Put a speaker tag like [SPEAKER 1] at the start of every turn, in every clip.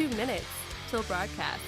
[SPEAKER 1] 2 minutes till broadcast.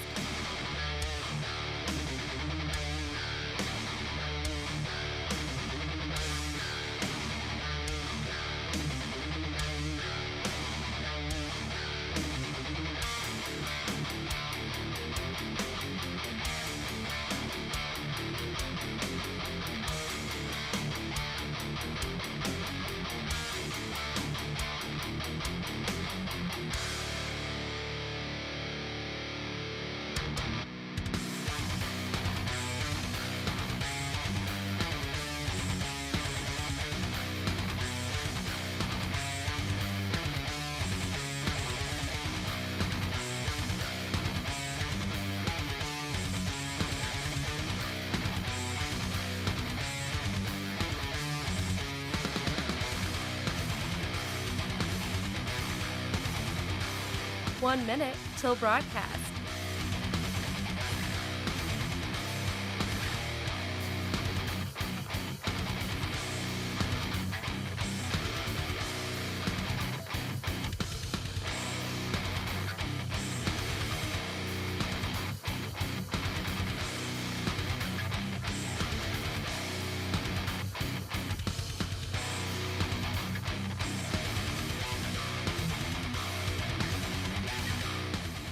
[SPEAKER 1] One minute till broadcast.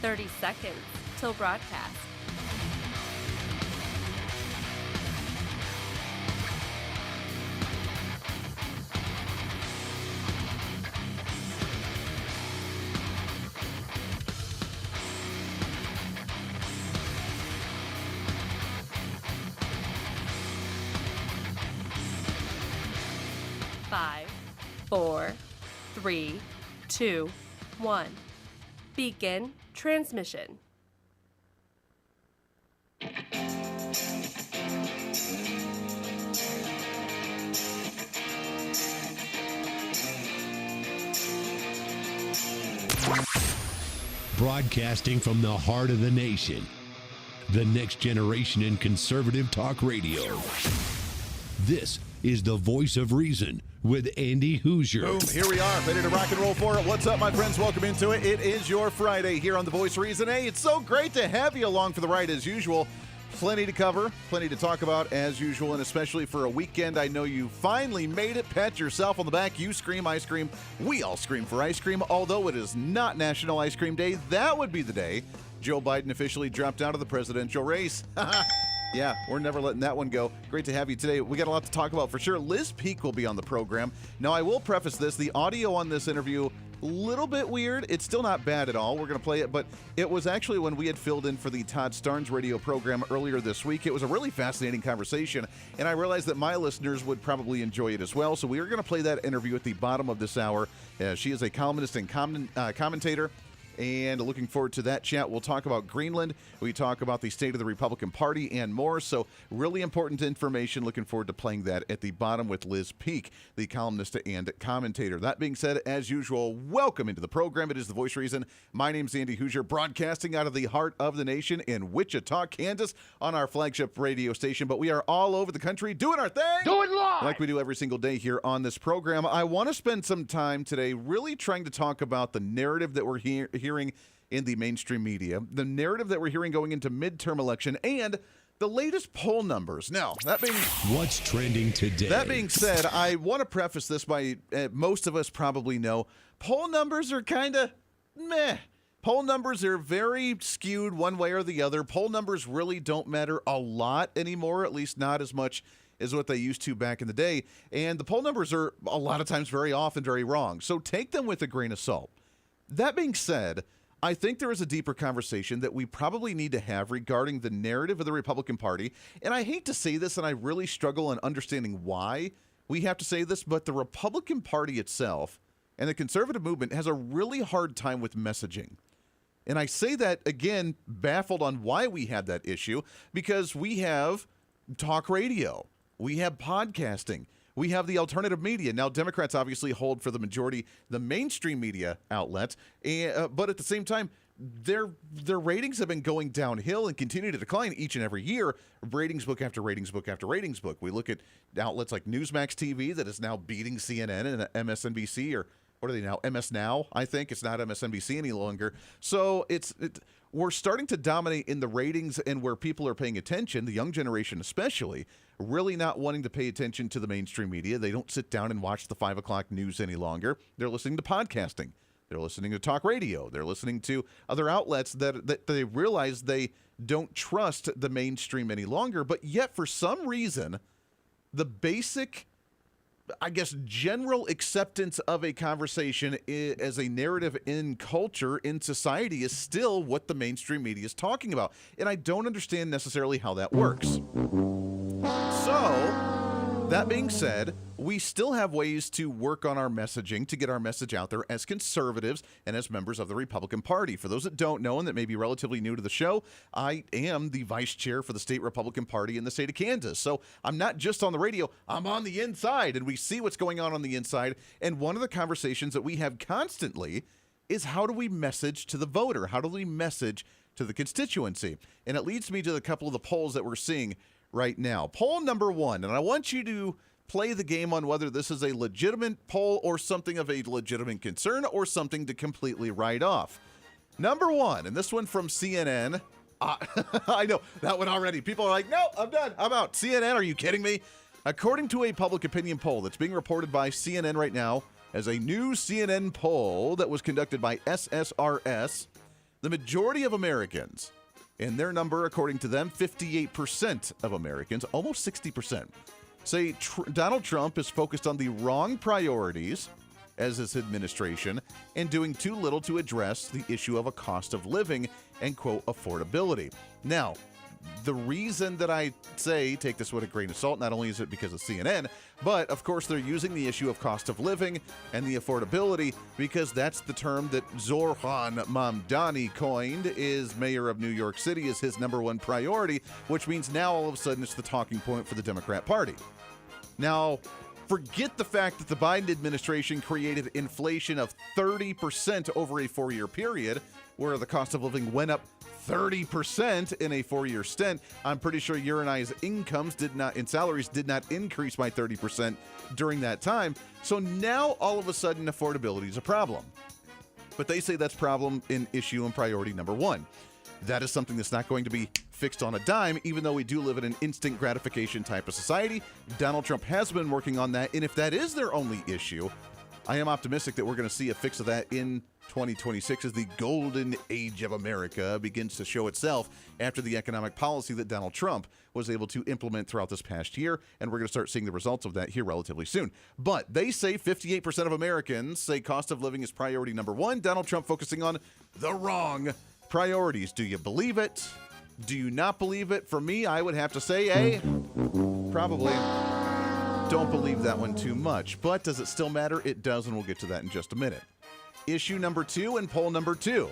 [SPEAKER 1] Thirty seconds till broadcast. Five, 4, 3, 2, 1. Begin transmission.
[SPEAKER 2] Broadcasting from the heart of the nation, the next generation in conservative talk radio. This is the Voice of Reason with Andy Hooser.
[SPEAKER 3] Boom, here we are, ready to rock and roll for it. What's up, my friends? Welcome into it. It is your Friday here on the Voice of Reason. Hey, it's so great to have you along for the ride as usual. Plenty to cover, plenty to talk about as usual, and especially for a weekend. I know you finally made it. Pat yourself on the back. You scream, I scream. We all scream for ice cream, although it is not National Ice Cream Day. That would be the day Joe Biden officially dropped out of the presidential race. Yeah, we're never letting that one go. Great to have you today. We got a lot to talk about for sure. Liz Peek will be on the program. Now, I will preface this. The audio on this interview, a little bit weird. It's still not bad at all. We're going to play it, but it was actually when we had filled in for the Todd Starnes radio program earlier this week. It was a really fascinating conversation, and I realized that my listeners would probably enjoy it as well. So we are going to play that interview at the bottom of this hour. She is a columnist and commentator. And looking forward to that chat. We'll talk about Greenland. We talk about the state of the Republican Party and more. So really important information. Looking forward to playing that at the bottom with Liz Peek, the columnist and commentator. That being said, as usual, welcome into the program. It is The Voice of Reason. My name's Andy Hooser, broadcasting out of the heart of the nation in Wichita, Kansas, on our flagship radio station. But we are all over the country doing our thing.
[SPEAKER 4] Do it live!
[SPEAKER 3] Like we do every single day here on this program. I want to spend some time today really trying to talk about the narrative that we're hearing in the mainstream media, the narrative that we're hearing going into midterm election, and the latest poll numbers. Now,
[SPEAKER 2] what's trending today?
[SPEAKER 3] That being said, I want to preface this by most of us probably know poll numbers are kind of meh. Poll numbers are very skewed one way or the other. Poll numbers really don't matter a lot anymore, at least not as much as what they used to back in the day. And the poll numbers are a lot of times very often very wrong. So take them with a grain of salt. That being said, I think there is a deeper conversation that we probably need to have regarding the narrative of the Republican Party. And I hate to say this, and I really struggle in understanding why we have to say this, but the Republican Party itself and the conservative movement has a really hard time with messaging. And I say that, again, baffled on why we have that issue, because we have talk radio, we have podcasting, we have the alternative media. Now, Democrats obviously hold for the majority the mainstream media outlets, but at the same time, their ratings have been going downhill and continue to decline each and every year. Ratings book after ratings book after ratings book. We look at outlets like Newsmax TV that is now beating CNN and MSNBC, or what are they now? MS Now, I think. It's not MSNBC any longer. So we're starting to dominate in the ratings and where people are paying attention, the young generation especially, really not wanting to pay attention to the mainstream media. They don't sit down and watch the 5 o'clock news any longer. They're listening to podcasting. They're listening to talk radio. They're listening to other outlets that they realize they don't trust the mainstream any longer. But yet, for some reason, the basic, I guess, general acceptance of a conversation as a narrative in culture, in society, is still what the mainstream media is talking about. And I don't understand necessarily how that works. So, that being said, we still have ways to work on our messaging to get our message out there as conservatives and as members of the Republican Party. For those that don't know and that may be relatively new to the show, I am the vice chair for the state Republican Party in the state of Kansas. So I'm not just on the radio, I'm on the inside, and we see what's going on the inside. And one of the conversations that we have constantly is, how do we message to the voter? How do we message to the constituency? And it leads me to a couple of the polls that we're seeing right now. Poll number 1, and I want you to play the game on whether this is a legitimate poll or something of a legitimate concern or something to completely write off. Number 1, and this one from CNN. I know, that one already. People are like, no, I'm done. I'm out. CNN, are you kidding me? According to a public opinion poll that's being reported by CNN right now as a new CNN poll that was conducted by SSRS, the majority of Americans, and their number, according to them, 58% of Americans, almost 60%, say Donald Trump is focused on the wrong priorities as his administration and doing too little to address the issue of a cost of living and, quote, affordability. Now, the reason that I say take this with a grain of salt, not only is it because of CNN, but of course they're using the issue of cost of living and the affordability because that's the term that Zoran Mamdani coined, is mayor of New York City, is his number one priority, which means now all of a sudden it's the talking point for the Democrat Party. Now, forget the fact that the Biden administration created inflation of 30% over a 4-year period, where the cost of living went up 30% in a 4-year stint. I'm pretty sure your and I's incomes and salaries did not increase by 30% during that time. So now all of a sudden affordability is a problem. But they say that's problem in issue and priority number 1. That is something that's not going to be fixed on a dime, even though we do live in an instant gratification type of society. Donald Trump has been working on that. And if that is their only issue, I am optimistic that we're going to see a fix of that in 2026 as the golden age of America begins to show itself after the economic policy that Donald Trump was able to implement throughout this past year. And we're going to start seeing the results of that here relatively soon. But they say 58% of Americans say cost of living is priority number 1. Donald Trump focusing on the wrong priorities. Do you believe it? Do you not believe it? For me, I would have to say, probably don't believe that one too much. But does it still matter? It does, and we'll get to that in just a minute. Issue number 2 and poll number 2.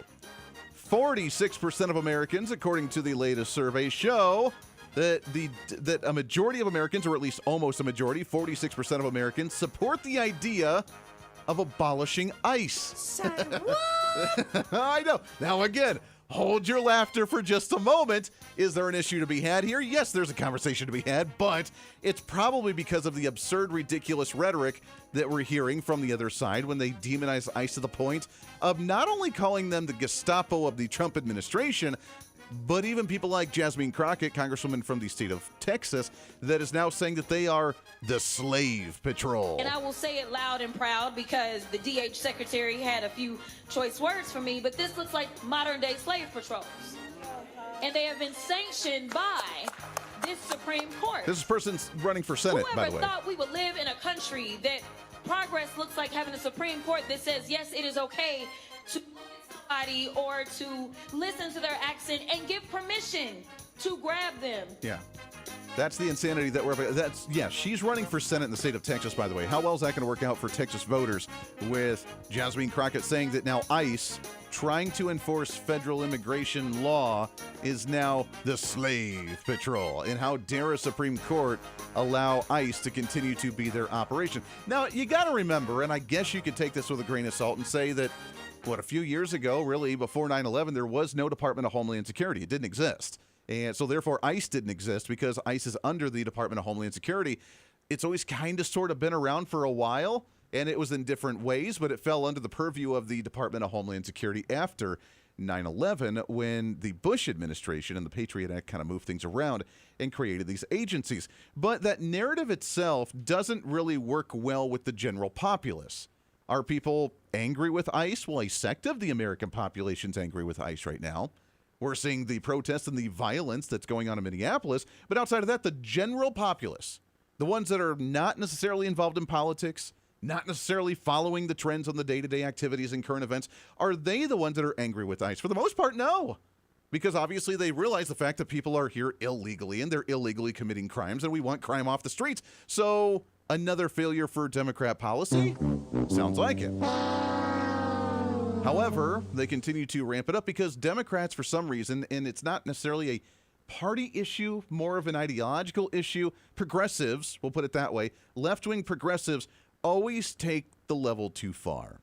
[SPEAKER 3] 46% of Americans, according to the latest survey, show that a majority of Americans, or at least almost a majority, 46% of Americans, support the idea of abolishing ICE.
[SPEAKER 1] What?
[SPEAKER 3] I know. Now, again, hold your laughter for just a moment. Is there an issue to be had here? Yes, there's a conversation to be had, but it's probably because of the absurd, ridiculous rhetoric that we're hearing from the other side when they demonize ICE to the point of not only calling them the Gestapo of the Trump administration, but even people like Jasmine Crockett, Congresswoman from the state of Texas, that is now saying that they are the slave patrol.
[SPEAKER 4] And I will say it loud and proud because the DH secretary had a few choice words for me, but this looks like modern-day slave patrols. And they have been sanctioned by this Supreme Court.
[SPEAKER 3] This person's running for Senate, by the way.
[SPEAKER 4] Whoever thought we would live in a country that progress looks like having a Supreme Court that says, yes, it is okay to somebody or to listen to their accent and give permission to grab them.
[SPEAKER 3] Yeah. That's the insanity that she's running for Senate in the state of Texas, by the way. How well is that going to work out for Texas voters with Jasmine Crockett saying that now ICE, trying to enforce federal immigration law, is now the slave patrol? And how dare a Supreme Court allow ICE to continue to be their operation? Now, you got to remember, and I guess you could take this with a grain of salt and say that, a few years ago, really, before 9/11, there was no Department of Homeland Security. It didn't exist. And so, therefore, ICE didn't exist because ICE is under the Department of Homeland Security. It's always kind of sort of been around for a while, And it was in different ways, but it fell under the purview of the Department of Homeland Security after 9/11, when the Bush administration and the Patriot Act kind of moved things around and created these agencies. But that narrative itself doesn't really work well with the general populace. Are people angry with ICE? Well, a sect of the American population's angry with ICE right now. We're seeing the protests and the violence that's going on in Minneapolis. But outside of that, the general populace, the ones that are not necessarily involved in politics, not necessarily following the trends on the day-to-day activities and current events, are they the ones that are angry with ICE? For the most part, no. Because obviously they realize the fact that people are here illegally and they're illegally committing crimes, and we want crime off the streets. So another failure for Democrat policy? Sounds like it. However, they continue to ramp it up because Democrats, for some reason, and it's not necessarily a party issue, more of an ideological issue, progressives, we'll put it that way, left-wing progressives always take the level too far.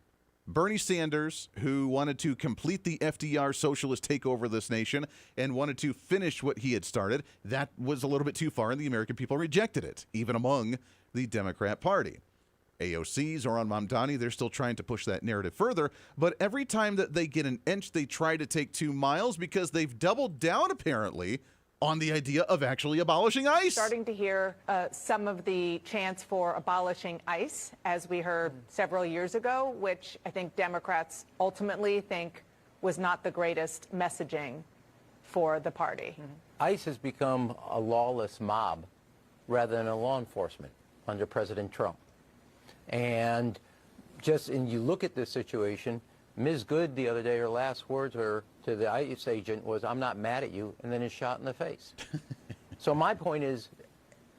[SPEAKER 3] Bernie Sanders, who wanted to complete the FDR socialist takeover of this nation and wanted to finish what he had started, that was a little bit too far, and the American people rejected it, even among the Democrat Party. AOC, Zoran Mamdani, they're still trying to push that narrative further, but every time that they get an inch, they try to take 2 miles because they've doubled down, apparently, on the idea of actually abolishing ICE.
[SPEAKER 5] Starting to hear some of the chants for abolishing ICE, as we heard several years ago, which I think Democrats ultimately think was not the greatest messaging for the party.
[SPEAKER 6] ICE has become a lawless mob rather than a law enforcement under President Trump. And you look at this situation, Ms. Good the other day, her last words to the ICE agent was, "I'm not mad at you," and then is shot in the face. So my point is,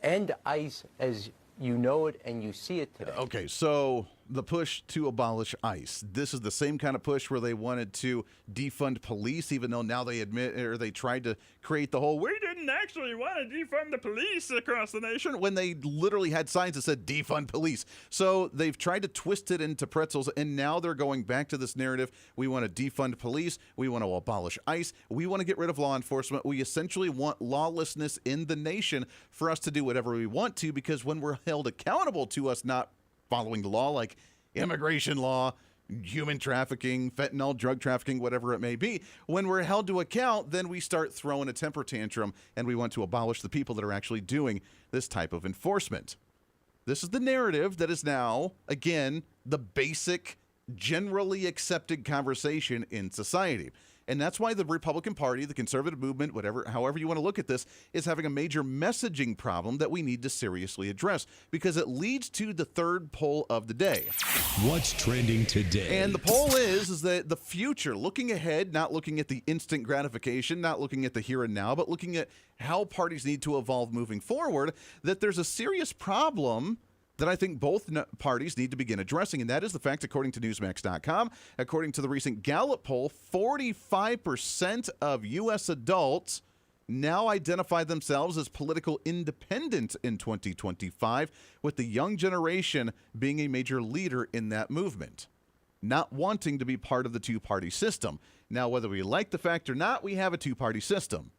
[SPEAKER 6] end ICE as you know it and you see it today.
[SPEAKER 3] Okay, so the push to abolish ICE. This is the same kind of push where they wanted to defund police, even though now they admit, or they tried to create the whole, we didn't actually want to defund the police across the nation, when they literally had signs that said defund police. So they've tried to twist it into pretzels, and now they're going back to this narrative. We want to defund police. We want to abolish ICE. We want to get rid of law enforcement. We essentially want lawlessness in the nation for us to do whatever we want to, because when we're held accountable to us not following the law, like immigration law, human trafficking, fentanyl, drug trafficking, whatever it may be, when we're held to account, then we start throwing a temper tantrum, and we want to abolish the people that are actually doing this type of enforcement. This is the narrative that is now, again, the basic, generally accepted conversation in society. And that's why the Republican Party, the conservative movement, however you want to look at this, is having a major messaging problem that we need to seriously address, because it leads to the third poll of the day.
[SPEAKER 2] What's trending today?
[SPEAKER 3] And the poll is that the future, looking ahead, not looking at the instant gratification, not looking at the here and now, but looking at how parties need to evolve moving forward, that there's a serious problem that I think both parties need to begin addressing, and that is the fact, according to Newsmax.com, according to the recent Gallup poll, 45% of U.S. adults now identify themselves as political independent in 2025, with the young generation being a major leader in that movement, not wanting to be part of the two-party system. Now, whether we like the fact or not, we have a two-party system.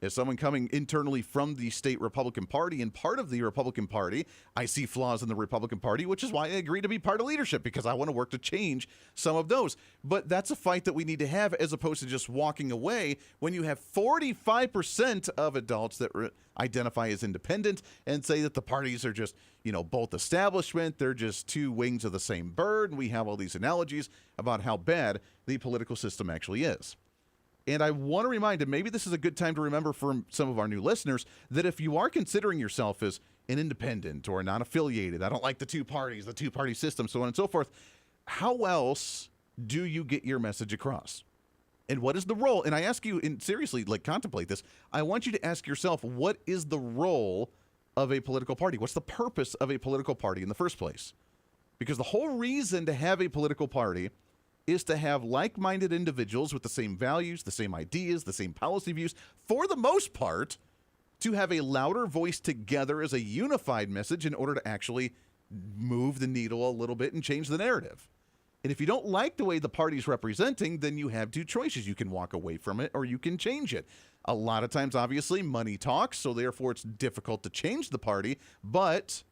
[SPEAKER 3] As someone coming internally from the state Republican Party and part of the Republican Party, I see flaws in the Republican Party, which is why I agree to be part of leadership, because I want to work to change some of those. But that's a fight that we need to have, as opposed to just walking away when you have 45% of adults that identify as independent and say that the parties are just, both establishment, they're just two wings of the same bird. And we have all these analogies about how bad the political system actually is. And I want to remind, and maybe this is a good time to remember for some of our new listeners, that if you are considering yourself as an independent or non-affiliated, I don't like the two parties, the two-party system, so on and so forth, how else do you get your message across? And what is the role? And I ask you, and seriously, contemplate this. I want you to ask yourself, what is the role of a political party? What's the purpose of a political party in the first place? Because the whole reason to have a political party is to have like-minded individuals with the same values, the same ideas, the same policy views, for the most part, to have a louder voice together as a unified message in order to actually move the needle a little bit and change the narrative. And if you don't like the way the party's representing, then you have two choices. You can walk away from it or you can change it. A lot of times, obviously, money talks, so therefore it's difficult to change the party, but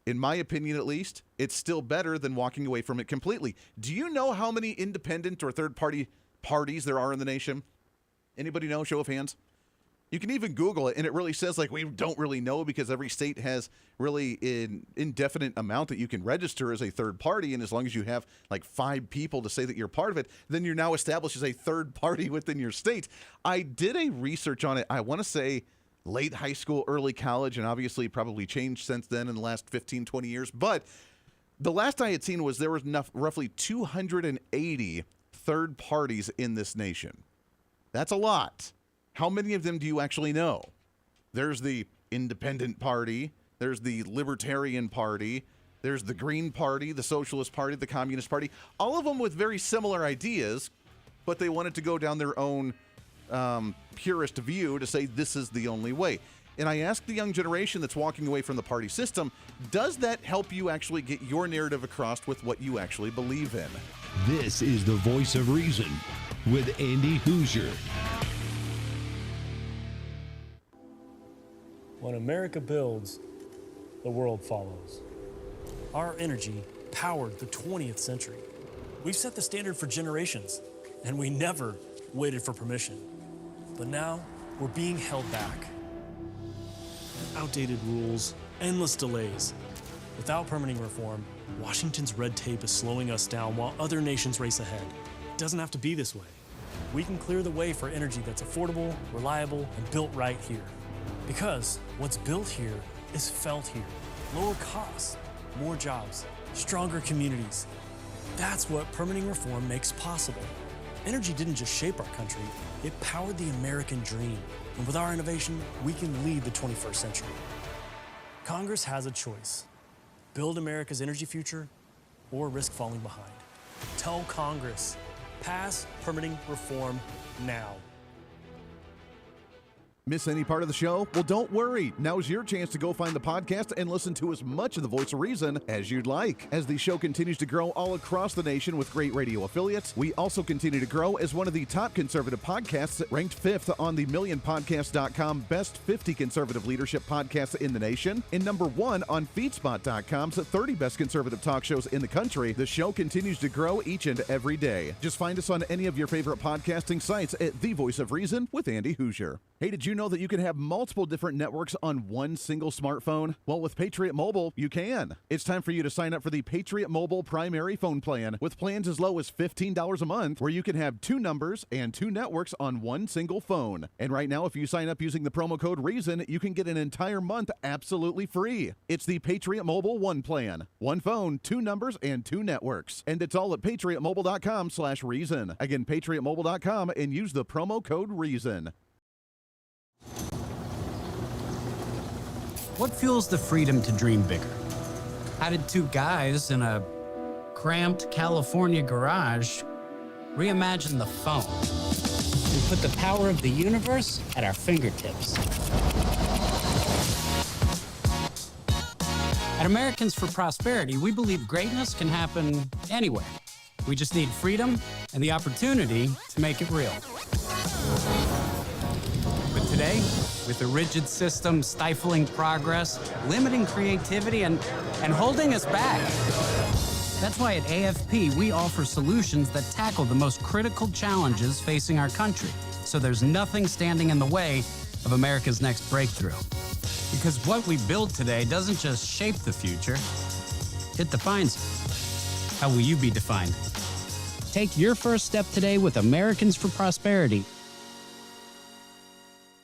[SPEAKER 3] in my opinion at least, it's still better than walking away from it completely. Do you know how many independent or third-party parties there are in the nation? Anybody know? Show of hands. You can even Google it, and it really says, like, we don't really know because every state has really an indefinite amount that you can register as a third party, and as long as you have, like, 5 people to say that you're part of it, then you're now established as a third party within your state. I did a research on it, I want to say late high school, early college, and obviously probably changed since then in the last 15, 20 years, but the last I had seen was there was roughly 280 third parties in this nation. That's a lot. How many of them do you actually know? There's the Independent Party, there's the Libertarian Party, there's the Green Party, the Socialist Party, the Communist Party, all of them with very similar ideas, but they wanted to go down their own purist view to say this is the only way. And I asked the young generation that's walking away from the party system, does that help you actually get your narrative across with what you actually believe in?
[SPEAKER 2] This is the Voice of Reason with Andy Hooser.
[SPEAKER 7] When America builds, the world follows. Our energy powered the 20th century. We've set the standard for generations, and we never waited for permission. But now, we're being held back. Outdated rules, endless delays. Without permitting reform, Washington's red tape is slowing us down while other nations race ahead. It doesn't have to be this way. We can clear the way for energy that's affordable, reliable, and built right here. Because what's built here is felt here. Lower costs, more jobs, stronger communities. That's what permitting reform makes possible. Energy didn't just shape our country, it powered the American dream. And with our innovation, we can lead the 21st century. Congress has a choice. Build America's energy future or risk falling behind. Tell Congress, pass permitting reform now.
[SPEAKER 3] Miss any part of the show? Well, don't worry. Now's your chance to go find the podcast and listen to as much of the Voice of Reason as you'd like. As the show continues to grow all across the nation with great radio affiliates, we also continue to grow as one of the top conservative podcasts, ranked 5th on the MillionPodcast.com Best 50 Conservative Leadership Podcasts in the nation, and number 1 on FeedSpot.com's 30 Best Conservative Talk Shows in the country. The show continues to grow each and every day. Just find us on any of your favorite podcasting sites at The Voice of Reason with Andy Hooser. Hey, did you know that you can have multiple different networks on one single smartphone? Well, with Patriot Mobile, you can. It's time for you to sign up for the Patriot Mobile primary phone plan with plans as low as $15 a month, where you can have 2 numbers and 2 networks on one single phone. And right now, if you sign up using the promo code REASON, you can get an entire month absolutely free. It's the Patriot Mobile One plan. 1 phone, 2 numbers, and 2 networks. And it's all at patriotmobile.com/reason. Again, patriotmobile.com, and use the promo code REASON.
[SPEAKER 8] What fuels the freedom to dream bigger? How did 2 guys in a cramped California garage reimagine the phone and put the power of the universe at our fingertips? At Americans for Prosperity, we believe greatness can happen anywhere. We just need freedom and the opportunity to make it real. But today, with a rigid system stifling progress, limiting creativity, and holding us back. That's why at AFP, we offer solutions that tackle the most critical challenges facing our country, so there's nothing standing in the way of America's next breakthrough. Because what we build today doesn't just shape the future, it defines it. How will you be defined? Take your first step today with Americans for Prosperity.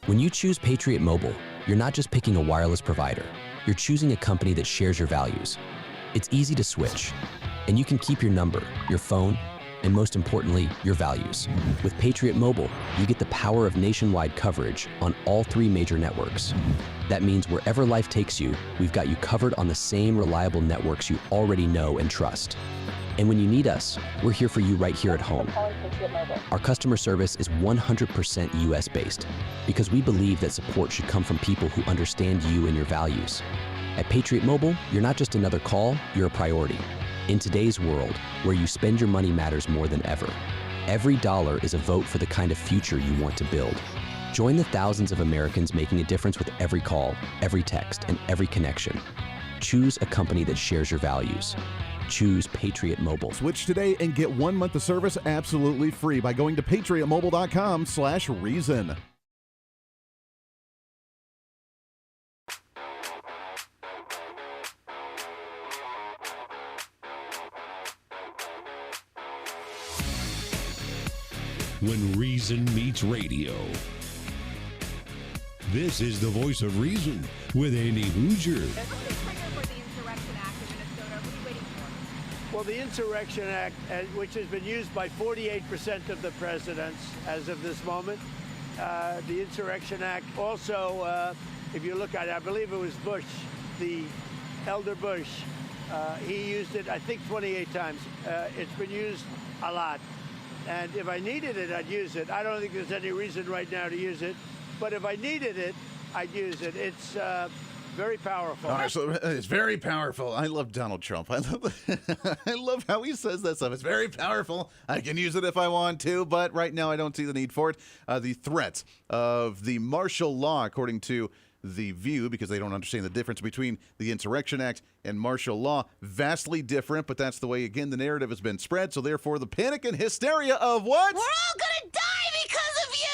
[SPEAKER 9] When you choose Patriot Mobile, you're not just picking a wireless provider. You're choosing a company that shares your values. It's easy to switch, and you can keep your number, your phone, and most importantly, your values. With Patriot Mobile, you get the power of nationwide coverage on all 3 major networks. That means wherever life takes you, we've got you covered on the same reliable networks you already know and trust. And when you need us, we're here for you right here at home. Our customer service is 100% US-based because we believe that support should come from people who understand you and your values. At Patriot Mobile, you're not just another call, you're a priority. In today's world, where you spend your money matters more than ever, every dollar is a vote for the kind of future you want to build. Join the thousands of Americans making a difference with every call, every text, and every connection. Choose a company that shares your values. Choose Patriot Mobile.
[SPEAKER 3] Switch today and get 1 month of service absolutely free by going to patriotmobile.com/reason.
[SPEAKER 2] When reason meets radio. This is the voice of reason with Andy Hooser.
[SPEAKER 10] Well, the Insurrection Act, which has been used by 48% of the presidents as of this moment, the Insurrection Act also, if you look at it, I believe it was Bush, the elder Bush, he used it, I think, 28 times. It's been used a lot. And if I needed it, I'd use it. I don't think there's any reason right now to use it. But if I needed it, I'd use it. It's very powerful.
[SPEAKER 3] All right, so it's very powerful. I love Donald Trump. I love how he says that stuff. It's very powerful. I can use it if I want to, but right now I don't see the need for it. The threat of the martial law, according to The View, because they don't understand the difference between the Insurrection Act and martial law, vastly different, but that's the way, again, the narrative has been spread. So therefore, the panic and hysteria of what?
[SPEAKER 1] We're all gonna die because of you!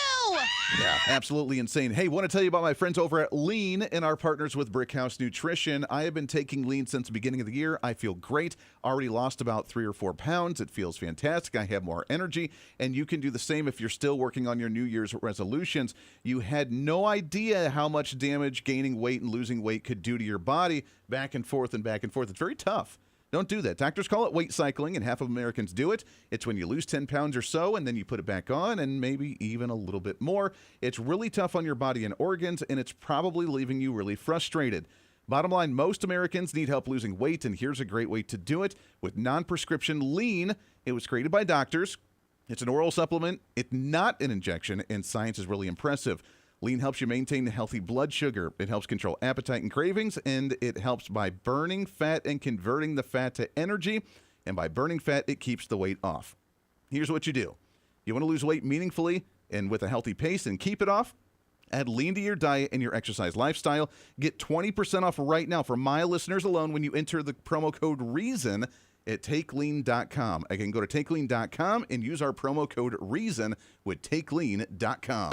[SPEAKER 3] Yeah, absolutely insane. Hey, want to tell you about my friends over at Lean and our partners with Brickhouse Nutrition. I have been taking Lean since the beginning of the year. I feel great. Already lost about 3 or 4 pounds. It feels fantastic. I have more energy, and you can do the same if you're still working on your New Year's resolutions. You had no idea how much damage gaining weight and losing weight could do to your body. Back and forth and back and forth. It's very tough. Don't do that. Doctors call it weight cycling, and half of Americans do it. It's when you lose 10 pounds or so, and then you put it back on, and maybe even a little bit more. It's really tough on your body and organs, and it's probably leaving you really frustrated. Bottom line, most Americans need help losing weight, and here's a great way to do it with non-prescription Lean. It was created by doctors. It's an oral supplement. It's not an injection, and science is really impressive. Lean helps you maintain healthy blood sugar. It helps control appetite and cravings, and it helps by burning fat and converting the fat to energy. And by burning fat, it keeps the weight off. Here's what you do. You want to lose weight meaningfully and with a healthy pace and keep it off? Add Lean to your diet and your exercise lifestyle. Get 20% off right now for my listeners alone when you enter the promo code REASON at TakeLean.com. Again, go to TakeLean.com and use our promo code REASON with TakeLean.com.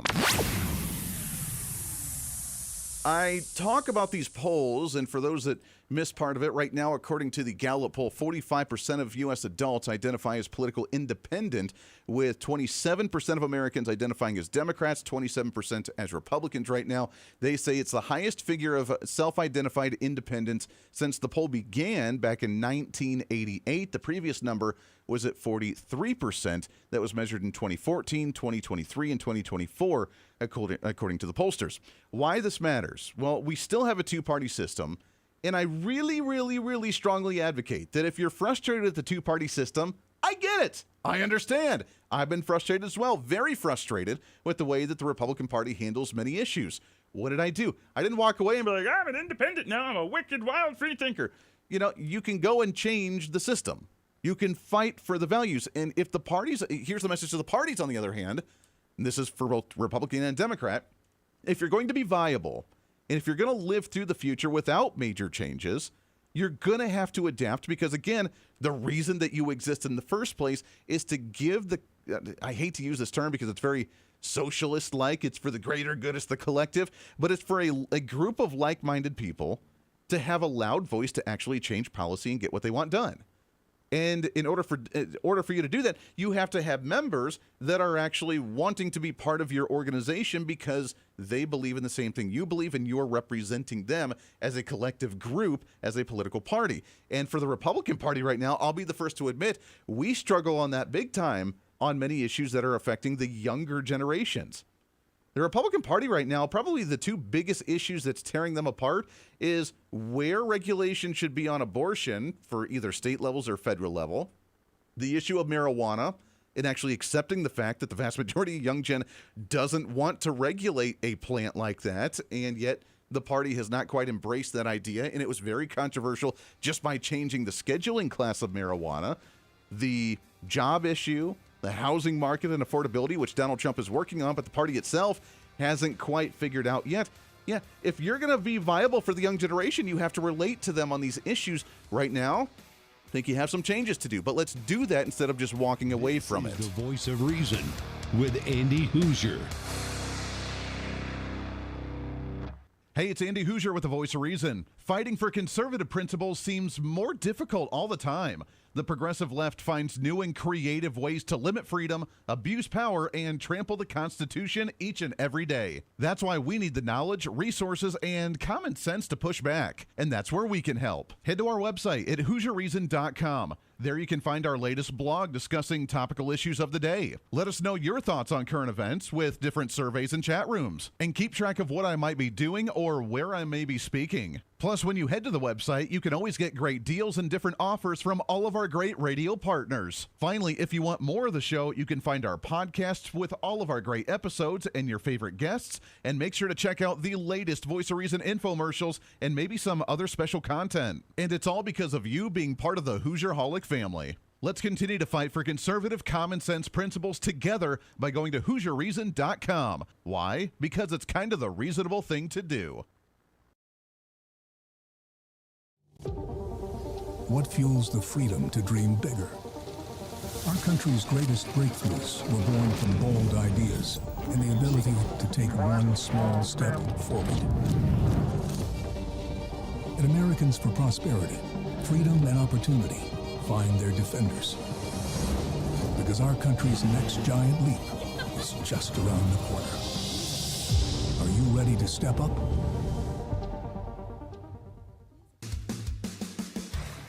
[SPEAKER 3] I talk about these polls, and for those that missed part of it, right now, according to the Gallup poll, 45% of U.S. adults identify as political independent, with 27% of Americans identifying as Democrats, 27% as Republicans right now. They say it's the highest figure of self-identified independents since the poll began back in 1988. The previous number was at 43%. That was measured in 2014, 2023, and 2024, according to the pollsters. Why this matters? Well, we still have a two-party system, and I really, really, really strongly advocate that if you're frustrated at the two-party system, I get it. I understand. I've been frustrated as well, very frustrated with the way that the Republican Party handles many issues. What did I do? I didn't walk away and be like, I'm an independent now. I'm a wicked, wild free thinker. You know, you can go and change the system. You can fight for the values. And if the parties, here's the message to the parties on the other hand, and this is for both Republican and Democrat, if you're going to be viable, and if you're going to live through the future without major changes, you're going to have to adapt because, again, the reason that you exist in the first place is to give the, I hate to use this term because it's very socialist-like, it's for the greater good, it's the collective, but it's for a group of like-minded people to have a loud voice to actually change policy and get what they want done. And in order for you to do that, you have to have members that are actually wanting to be part of your organization because they believe in the same thing you believe, and you're representing them as a collective group, as a political party. And for the Republican Party right now, I'll be the first to admit, we struggle on that big time on many issues that are affecting the younger generations. The Republican Party right now, probably the two biggest issues that's tearing them apart is where regulation should be on abortion for either state levels or federal level, the issue of marijuana, and actually accepting the fact that the vast majority of young gen doesn't want to regulate a plant like that, and yet the party has not quite embraced that idea, and it was very controversial just by changing the scheduling class of marijuana, the job issue, the housing market and affordability, which Donald Trump is working on, but the party itself hasn't quite figured out yet. Yeah, if you're going to be viable for the young generation, you have to relate to them on these issues. Right now, I think you have some changes to do, but let's do that instead of just walking away from it.
[SPEAKER 2] The Voice of Reason with Andy Hooser.
[SPEAKER 3] Hey, it's Andy Hooser with the Voice of Reason. Fighting for conservative principles seems more difficult all the time. The progressive left finds new and creative ways to limit freedom, abuse power, and trample the Constitution each and every day. That's why we need the knowledge, resources, and common sense to push back. And that's where we can help. Head to our website at HooserReason.com. There you can find our latest blog discussing topical issues of the day. Let us know your thoughts on current events with different surveys and chat rooms. And keep track of what I might be doing or where I may be speaking. Plus, when you head to the website, you can always get great deals and different offers from all of our great radio partners. Finally, if you want more of the show, you can find our podcasts with all of our great episodes and your favorite guests. And make sure to check out the latest Voice of Reason infomercials and maybe some other special content. And it's all because of you being part of the Hoosier-holic family. Let's continue to fight for conservative common sense principles together by going to HooserReason.com. Why? Because it's kind of the reasonable thing to do.
[SPEAKER 11] What fuels the freedom to dream bigger? Our country's greatest breakthroughs were born from bold ideas and the ability to take one small step forward. At Americans for Prosperity, freedom and opportunity find their defenders. Because our country's next giant leap is just around the corner. Are you ready to step up?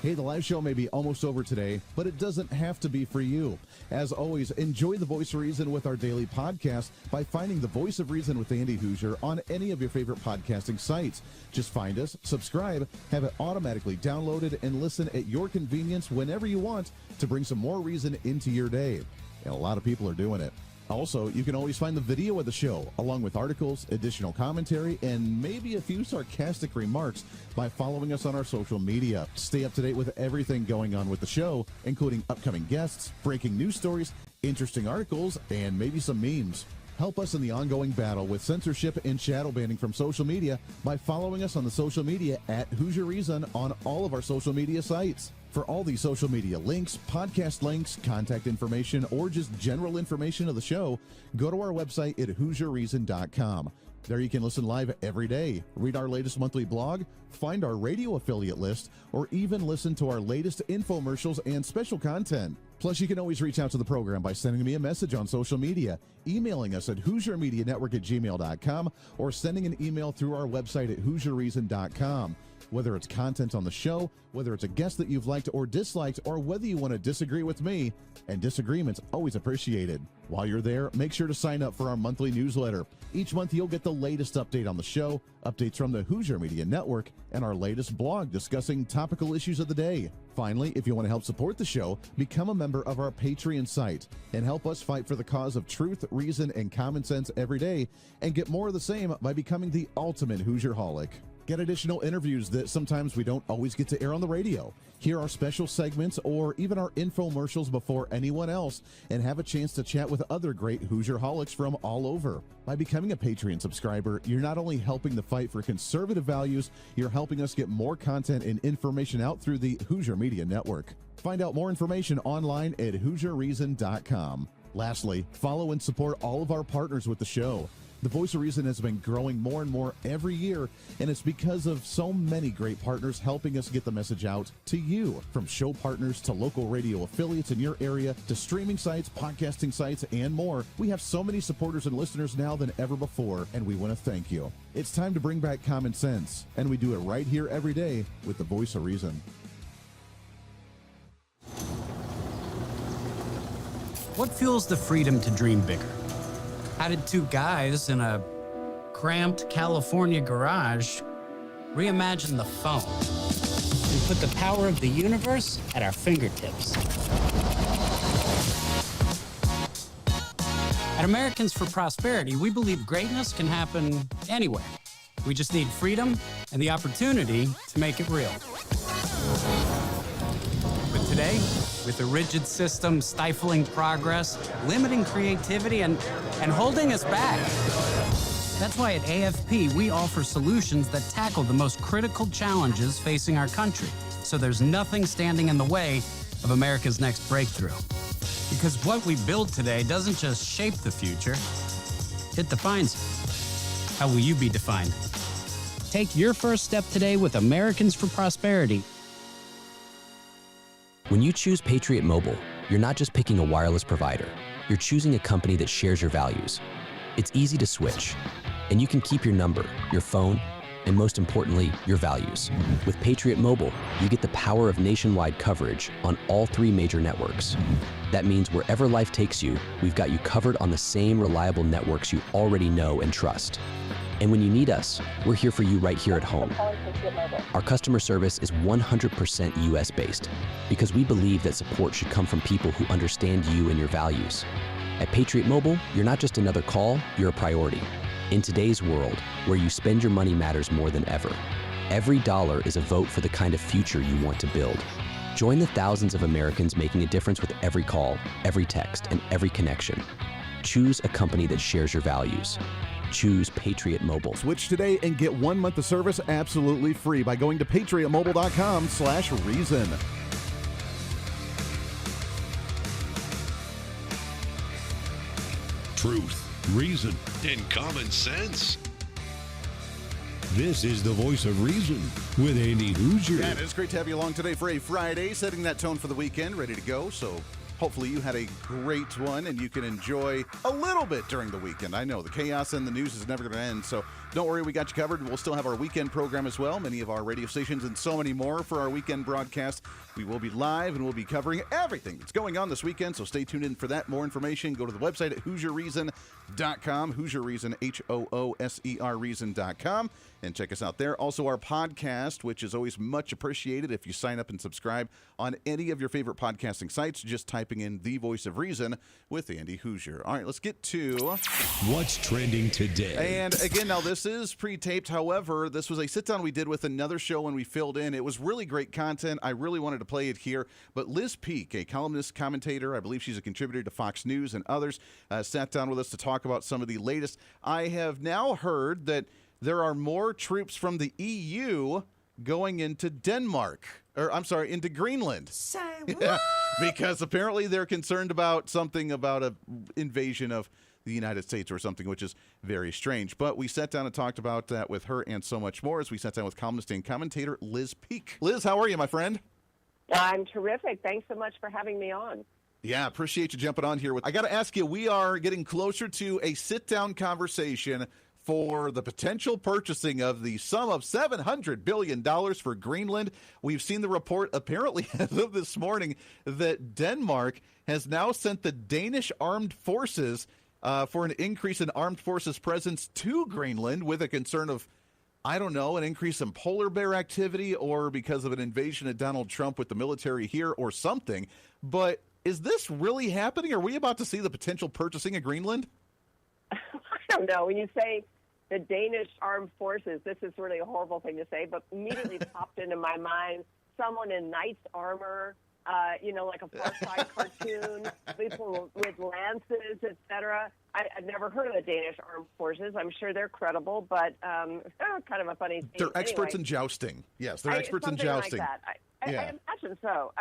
[SPEAKER 3] Hey, the live show may be almost over today, but it doesn't have to be for you. As always, enjoy the Voice of Reason with our daily podcast by finding the Voice of Reason with Andy Hooser on any of your favorite podcasting sites. Just find us, subscribe, have it automatically downloaded, and listen at your convenience whenever you want to bring some more reason into your day. And a lot of people are doing it. Also, you can always find the video of the show, along with articles, additional commentary, and maybe a few sarcastic remarks by following us on our social media. Stay up to date with everything going on with the show, including upcoming guests, breaking news stories, interesting articles, and maybe some memes. Help us in the ongoing battle with censorship and shadow banning from social media by following us on the social media at Hoosier Reason on all of our social media sites. For all these social media links, podcast links, contact information, or just general information of the show, go to our website at HooserReason.com. There you can listen live every day, read our latest monthly blog, find our radio affiliate list, or even listen to our latest infomercials and special content. Plus, you can always reach out to the program by sending me a message on social media, emailing us at HooserMediaNetwork@gmail.com, or sending an email through our website at HooserReason.com. Whether it's content on the show, whether it's a guest that you've liked or disliked, or whether you want to disagree with me, and disagreement's always appreciated. While you're there, make sure to sign up for our monthly newsletter. Each month you'll get the latest update on the show, updates from the Hooser Media Network, and our latest blog discussing topical issues of the day. Finally, if you want to help support the show, become a member of our Patreon site and help us fight for the cause of truth, reason, and common sense every day, and get more of the same by becoming the ultimate Hoosier-holic. Get additional interviews that sometimes we don't always get to air on the radio. Hear our special segments or even our infomercials before anyone else, and have a chance to chat with other great Hoosier-holics from all over. By becoming a Patreon subscriber, you're not only helping the fight for conservative values, you're helping us get more content and information out through the Hooser Media Network. Find out more information online at HooserReason.com. Lastly, follow and support all of our partners with the show. The Voice of Reason has been growing more and more every year, and it's because of so many great partners helping us get the message out to you. From show partners to local radio affiliates in your area to streaming sites, podcasting sites, and more. We have so many supporters and listeners now than ever before, and we want to thank you. It's time to bring back common sense, and we do it right here every day with the Voice of Reason.
[SPEAKER 8] What fuels the freedom to dream bigger? How did two guys in a cramped California garage reimagine the phone and put the power of the universe at our fingertips? At Americans for Prosperity, we believe greatness can happen anywhere. We just need freedom and the opportunity to make it real. But today, with a rigid system stifling progress, limiting creativity, and holding us back, That's why at AFP, we offer solutions that tackle the most critical challenges facing our country. So there's nothing standing in the way of America's next breakthrough. Because what we build today doesn't just shape the future, it defines it. How will you be defined? Take your first step today with Americans for Prosperity.
[SPEAKER 9] When you choose Patriot Mobile, you're not just picking a wireless provider. You're choosing a company that shares your values. It's easy to switch, and you can keep your number, your phone, and most importantly, your values. With Patriot Mobile, you get the power of nationwide coverage on all 3 major networks. That means wherever life takes you, we've got you covered on the same reliable networks you already know and trust. And when you need us, we're here for you right here at home. Our customer service is 100% US-based because we believe that support should come from people who understand you and your values. At Patriot Mobile, you're not just another call, you're a priority. In today's world, where you spend your money matters more than ever, every dollar is a vote for the kind of future you want to build. Join the thousands of Americans making a difference with every call, every text, and every connection. Choose a company that shares your values. Choose Patriot Mobile.
[SPEAKER 3] Switch today and get 1 month of service absolutely free by going to patriotmobile.com/reason.
[SPEAKER 2] Truth, reason, and common sense. This is the voice of reason with Andy Hooser.
[SPEAKER 3] And it's great to have you along today for a Friday, setting that tone for the weekend, ready to go. So hopefully you had a great one and you can enjoy a little bit during the weekend. I know the chaos and the news is never going to end, so don't worry, we got you covered. We'll still have our weekend program as well, many of our radio stations and so many more for our weekend broadcast. We will be live and we'll be covering everything that's going on this weekend, so stay tuned in for that. More information, go to the website at HooserReason.com, Hooser Reason, HOOSER Reason.com, and check us out there. Also, our podcast, which is always much appreciated if you sign up and subscribe on any of your favorite podcasting sites, just typing in The Voice of Reason with Andy Hooser. All right, let's get to
[SPEAKER 2] what's trending today.
[SPEAKER 3] And again, now this is pre-taped. However, this was a sit-down we did with another show when we filled in. It was really great content. I really wanted to play it here. But Liz Peek, a columnist, commentator, I believe she's a contributor to Fox News and others, sat down with us to talk about some of the latest. I have now heard that there are more troops from the EU going into Denmark, or I'm sorry, into Greenland.
[SPEAKER 1] Say what?
[SPEAKER 3] Yeah, because apparently they're concerned about something about an invasion of the United States or something, which is very strange. But we sat down and talked about that with her and so much more as we sat down with columnist and commentator Liz Peek. Liz, how are you, my friend?
[SPEAKER 12] I'm terrific. Thanks so much for having me on.
[SPEAKER 3] Yeah, appreciate you jumping on here. I got to ask you, we are getting closer to a sit-down conversation for the potential purchasing of the sum of $700 billion for Greenland. We've seen the report apparently as of this morning that Denmark has now sent the Danish armed forces for an increase in armed forces presence to Greenland with a concern of, I don't know, an increase in polar bear activity or because of an invasion of Donald Trump with the military here or something. But is this really happening? Are we about to see the potential purchasing of Greenland?
[SPEAKER 12] I don't know. When you say the Danish armed forces, this is really a horrible thing to say, but immediately popped into my mind someone in knight's armor, like a Far Side cartoon, people with lances, etc. I've never heard of the Danish armed forces. I'm sure they're credible, but kind of a funny thing.
[SPEAKER 3] They're experts in jousting. Yes, they're experts in jousting.
[SPEAKER 12] Like that. I imagine so.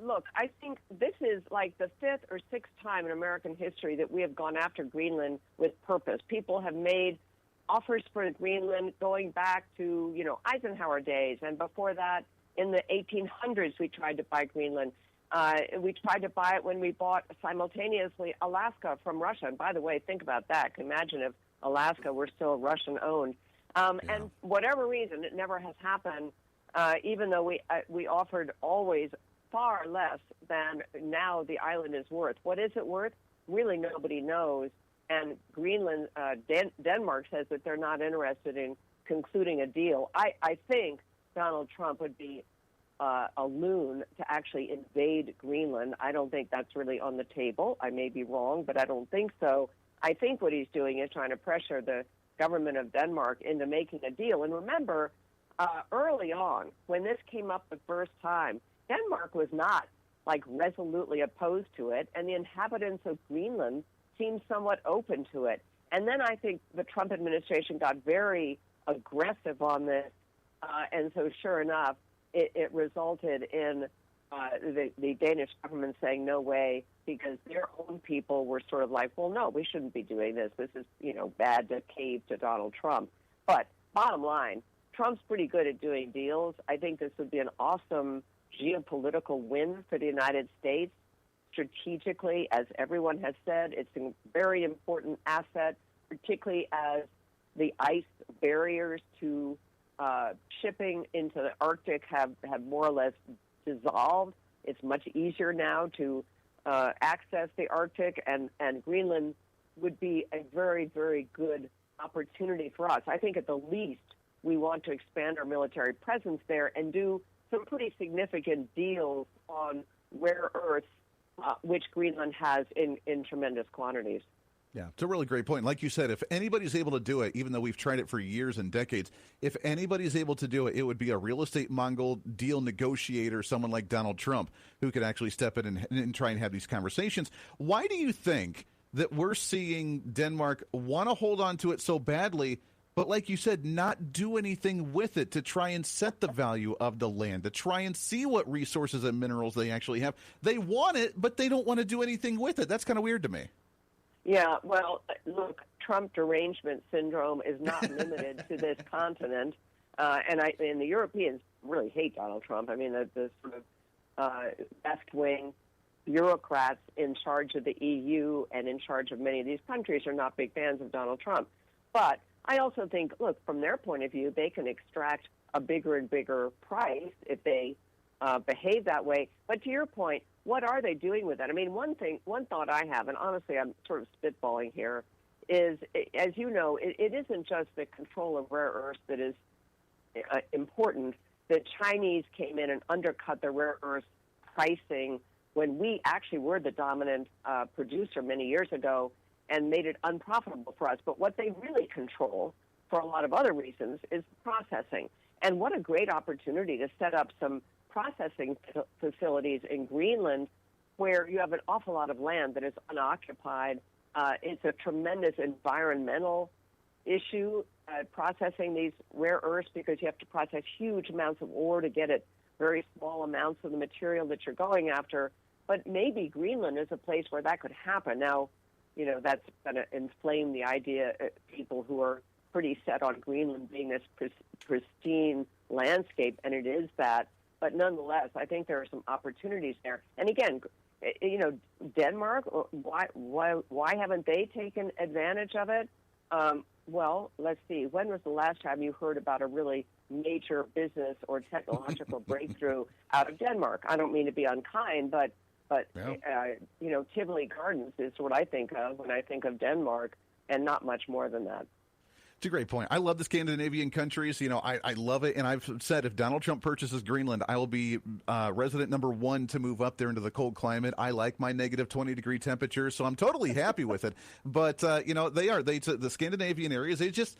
[SPEAKER 12] Look, I think this is like the 5th or 6th time in American history that we have gone after Greenland with purpose. People have made offers for Greenland going back to, Eisenhower days. And before that, in the 1800s, we tried to buy Greenland. We tried to buy it when we bought simultaneously Alaska from Russia. And by the way, think about that. Imagine if Alaska were still Russian-owned. And whatever reason, it never has happened. Even though we offered always far less than now the island is worth. What is it worth? Really, nobody knows. And Greenland, Denmark says that they're not interested in concluding a deal. I think Donald Trump would be a loon to actually invade Greenland. I don't think that's really on the table. I may be wrong, but I don't think so. I think what he's doing is trying to pressure the government of Denmark into making a deal. And remember, early on, when this came up the first time, Denmark was not, resolutely opposed to it, and the inhabitants of Greenland seemed somewhat open to it. And then I think the Trump administration got very aggressive on this, and so sure enough, it resulted in the Danish government saying no way, because their own people were sort of like, well, no, we shouldn't be doing this. This is, bad to cave to Donald Trump. But bottom line, Trump's pretty good at doing deals. I think this would be an awesome geopolitical win for the United States. Strategically, as everyone has said, it's a very important asset, particularly as the ice barriers to shipping into the Arctic have more or less dissolved. It's much easier now to access the Arctic, and Greenland would be a very, very good opportunity for us. I think at the least we want to expand our military presence there and do some pretty significant deals on rare earths, which Greenland has in tremendous quantities.
[SPEAKER 3] Yeah, it's a really great point. Like you said, if anybody's able to do it, even though we've tried it for years and decades, if anybody's able to do it, it would be a real estate Mongol deal negotiator, someone like Donald Trump, who could actually step in and try and have these conversations. Why do you think that we're seeing Denmark want to hold on to it so badly, but like you said, not do anything with it to try and set the value of the land, to try and see what resources and minerals they actually have? They want it, but they don't want to do anything with it. That's kind of weird to me.
[SPEAKER 12] Yeah, well, look, Trump derangement syndrome is not limited to this continent, and the Europeans really hate Donald Trump. I mean, the sort of left-wing bureaucrats in charge of the EU and in charge of many of these countries are not big fans of Donald Trump. But I also think, look, from their point of view, they can extract a bigger and bigger price if they behave that way. But to your point, what are they doing with that? I mean, one thought I have, and honestly I'm sort of spitballing here, is, as you know, it isn't just the control of rare earths that is important. The Chinese came in and undercut the rare earth pricing when we actually were the dominant producer many years ago and made it unprofitable for us. But what they really control, for a lot of other reasons, is processing. And what a great opportunity to set up some processing facilities in Greenland where you have an awful lot of land that is unoccupied. It's a tremendous environmental issue, processing these rare earths, because you have to process huge amounts of ore to get at very small amounts of the material that you're going after. But maybe Greenland is a place where that could happen. Now, that's going to inflame the idea of people who are pretty set on Greenland being this pristine landscape, and it is that. But nonetheless, I think there are some opportunities there. And again, Denmark, why haven't they taken advantage of it? Well, let's see. When was the last time you heard about a really major business or technological breakthrough out of Denmark? I don't mean to be unkind, but Tivoli Gardens is what I think of when I think of Denmark, and not much more than that.
[SPEAKER 3] It's a great point. I love the Scandinavian countries. I love it. And I've said if Donald Trump purchases Greenland, I will be resident number one to move up there into the cold climate. I like my negative 20-degree temperatures, so I'm totally happy with it. But, the Scandinavian areas, they just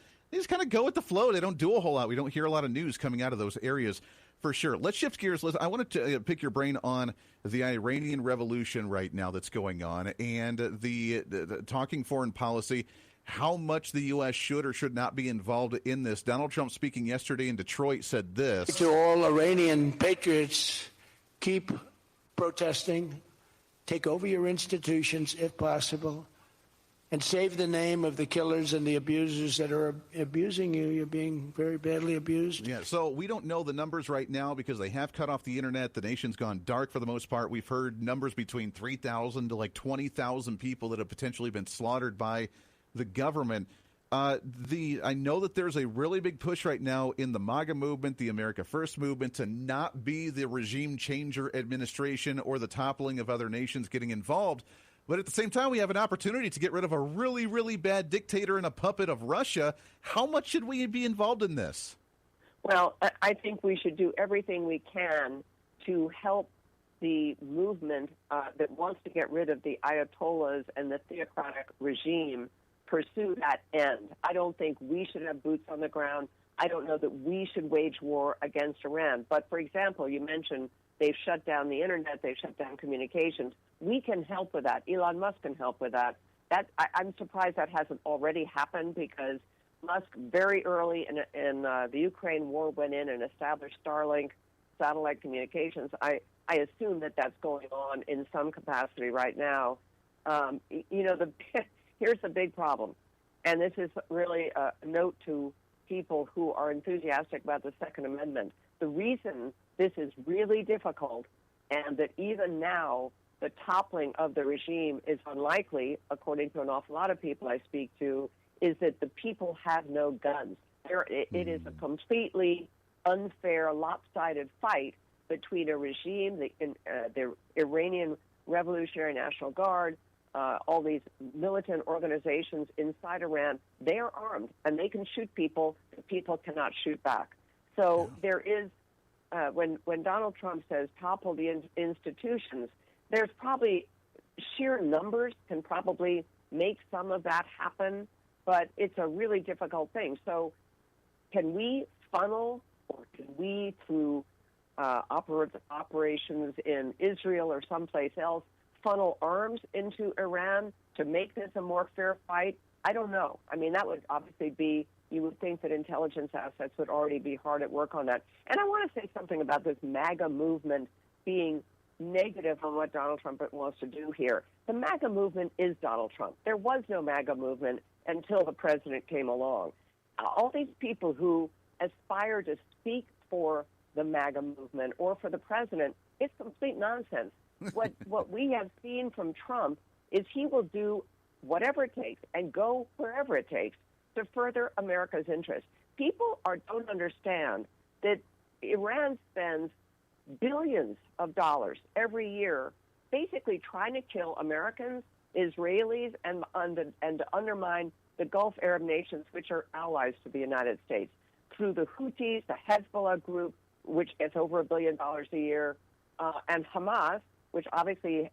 [SPEAKER 3] kind of go with the flow. They don't do a whole lot. We don't hear a lot of news coming out of those areas for sure. Let's shift gears. I wanted to pick your brain on the Iranian revolution right now that's going on and the talking foreign policy. How much the U.S. should or should not be involved in this. Donald Trump, speaking yesterday in Detroit, said this.
[SPEAKER 13] To all Iranian patriots, keep protesting, take over your institutions if possible, and save the name of the killers and the abusers that are abusing you. You're being very badly abused.
[SPEAKER 3] Yeah, so we don't know the numbers right now because they have cut off the internet. The nation's gone dark for the most part. We've heard numbers between 3,000 to like 20,000 people that have potentially been slaughtered by the government. I know that there's a really big push right now in the MAGA movement, the America First movement, to not be the regime changer administration or the toppling of other nations getting involved. But at the same time, we have an opportunity to get rid of a really, really bad dictator and a puppet of Russia. How much should we be involved in this?
[SPEAKER 12] Well, I think we should do everything we can to help the movement that wants to get rid of the Ayatollahs and the theocratic regime pursue that end. I don't think we should have boots on the ground. I don't know that we should wage war against Iran. But, for example, you mentioned they've shut down the internet, they've shut down communications. We can help with that. Elon Musk can help with that. I'm surprised that hasn't already happened, because Musk very early in the Ukraine war went in and established Starlink satellite communications. I assume that that's going on in some capacity right now. Here's the big problem, and this is really a note to people who are enthusiastic about the Second Amendment. The reason this is really difficult, and that even now the toppling of the regime is unlikely, according to an awful lot of people I speak to, is that the people have no guns. It is a completely unfair, lopsided fight between a regime, the Iranian Revolutionary National Guard, all these militant organizations inside Iran. They are armed, and they can shoot people. The people cannot shoot back. So there is, when Donald Trump says topple the institutions, there's probably sheer numbers can probably make some of that happen, but it's a really difficult thing. So can we funnel, or can we, through operations in Israel or someplace else, funnel arms into Iran to make this a more fair fight? I don't know. I mean, that would obviously be, you would think that intelligence assets would already be hard at work on that. And I want to say something about this MAGA movement being negative on what Donald Trump wants to do here. The MAGA movement is Donald Trump. There was no MAGA movement until the president came along. All these people who aspire to speak for the MAGA movement or for the president, it's complete nonsense. What we have seen from Trump is he will do whatever it takes and go wherever it takes to further America's interests. People don't understand that Iran spends billions of dollars every year basically trying to kill Americans, Israelis, and to undermine the Gulf Arab nations, which are allies to the United States, through the Houthis, the Hezbollah group, which gets over $1 billion a year, and Hamas, which obviously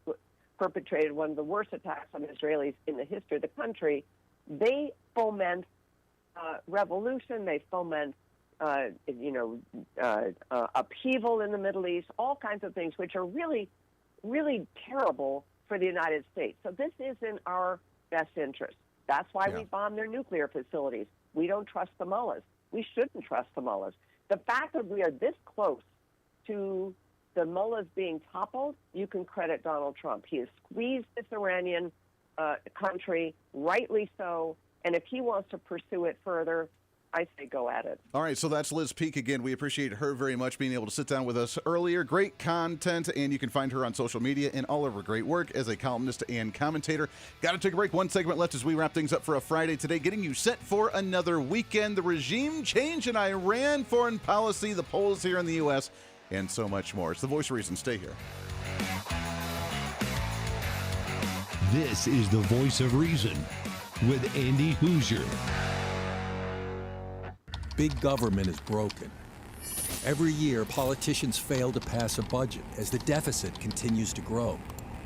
[SPEAKER 12] perpetrated one of the worst attacks on Israelis in the history of the country. They foment revolution. They foment upheaval in the Middle East, all kinds of things which are really, really terrible for the United States. So this is in our best interest. That's why we bomb their nuclear facilities. We don't trust the mullahs. We shouldn't trust the mullahs. The fact that we are this close to the mullahs being toppled, you can credit Donald Trump. He has squeezed this Iranian country, rightly so, and if he wants to pursue it further, I say go at it.
[SPEAKER 3] All right, so that's Liz Peek again. We appreciate her very much being able to sit down with us earlier. Great content, and you can find her on social media and all of her great work as a columnist and commentator. Got to take a break. One segment left as we wrap things up for a Friday today, getting you set for another weekend. The regime change in Iran, foreign policy, the polls here in the U.S., and so much more. It's The Voice of Reason. Stay here.
[SPEAKER 2] This is The Voice of Reason with Andy Hooser.
[SPEAKER 11] Big government is broken. Every year, politicians fail to pass a budget as the deficit continues to grow.